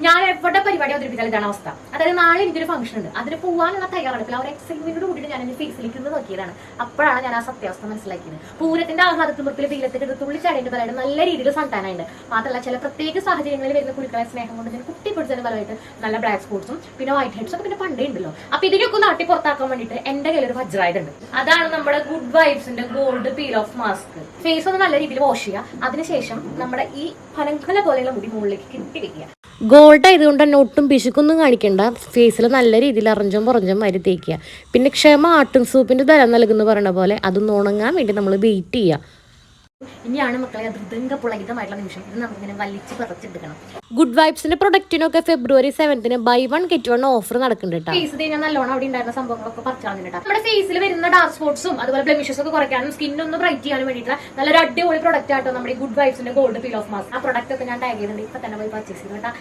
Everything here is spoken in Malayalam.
ഞാൻ എവിടെ പരിപാടി അവതരിപ്പിച്ചാൽ ഇതാണ് അവസ്ഥ. അതായത് നാളെ എനിക്കൊരു ഫംഗ്ഷൻ ഉണ്ട്, അതിന് പോകാനുള്ള തയ്യാറെടുപ്പിൽ ആ ഒരു എക്സൈറ്റ്മെന്റോട് കൂടിയിട്ട് ഞാൻ എന്റെ ഫേസിലേക്ക് നോക്കിയതാണ്. അപ്പോഴാണ് ഞാൻ ആ സത്യാവസ്ഥ മനസ്സിലാക്കിയത്. പൂരത്തിന്റെ ആഹ്ലാദത്തുമ്പത്തിൽ വെയിലത്തേക്ക് തുള്ളിച്ചാടേണ്ട പറയാണ് നല്ല രീതിയിൽ സൺടാനായിട്ട്. മാത്രമല്ല ചില പ്രത്യേക സാഹചര്യങ്ങളിൽ വരുന്ന കുളികളെ സ്നേഹം കൊണ്ട് ഞാൻ കുട്ടിപ്പിടിച്ചതിന് ഫലമായിട്ട് നല്ല ബ്ലാക്ക് സ്പോട്സും പിന്നെ വൈറ്റ് ഹെഡ്സും ഒക്കെ പിന്നെ പണ്ടേ ഉണ്ടല്ലോ. അപ്പൊ ഇതിനൊക്കെ നാട്ടി പുറത്താക്കാൻ വേണ്ടിയിട്ട് എന്റെ കയ്യിൽ ഒരു വജ്രായിട്ട് ഉണ്ട്. അതാണ് നമ്മുടെ ഗുഡ് വൈബ്സിന്റെ gold peel off mask. Face ഒന്ന് നല്ല രീതിയിൽ വാഷ് ചെയ്യുക, അതിനുശേഷം നമ്മുടെ ഈ പനങ്കല പോലെയുള്ള മുടി മുകളിലേക്ക് കിട്ടി വെക്കുക. ഗോൾഡ് ആയതുകൊണ്ട് തന്നെ ഒട്ടും പിശുക്കൊന്നും കാണിക്കണ്ട. ഫേസിൽ നല്ല രീതിയിൽ അറഞ്ചും പുറഞ്ചും വരി തേക്കുക. പിന്നെ ക്ഷമ ആട്ടും സൂപ്പിന്റെ ബലം നൽകുന്ന പറയുന്ന പോലെ അതൊന്ന് ഉണങ്ങാൻ വേണ്ടി നമ്മൾ വെയിറ്റ് ചെയ്യുക. ഇനിയാണ് മക്കളെ ഹൃദയപുളകിതമായിട്ടുള്ള നിമിഷം. ഇത് നമുക്കിങ്ങനെ വലിച്ച് പറിച്ചെടുക്കണം. ഗുഡ് വൈബ്സിന്റെ പ്രൊഡക്റ്റിനൊക്കെ February 7th buy 1 get 1 offer നടക്കുന്നുണ്ട്. ഫേസ് കഴിഞ്ഞാൽ നല്ലോണം അവിടെ ഉണ്ടായിരുന്ന സംഭവങ്ങളൊക്കെ പറിച്ചാകുന്നുണ്ട്. നമ്മുടെ ഫേസിൽ വരുന്ന ഡാർക്ക് സ്പോട്സും അതുപോലെ ബ്ലെമിഷസ് ഒക്കെ കുറയ്ക്കാനും സ്കിൻ ഒന്ന് ബ്രൈറ്റ് ചെയ്യാനും വേണ്ടിയിട്ടുള്ള നല്ലൊരു അടിപൊളി പ്രൊഡക്റ്റ് ആട്ടോ നമ്മുടെ ഗുഡ് വൈബ്സിന്റെ ഗോൾഡ് പീൽ ഓഫ് മാസ്ക്. ആ പ്രൊഡക്റ്റ് ഒക്കെ ഞാൻ ടാഗ് ചെയ്തിട്ടുണ്ട്. ഇപ്പൊ തന്നെ പോയി പർച്ചേസ് ചെയ്തു കേട്ടോ.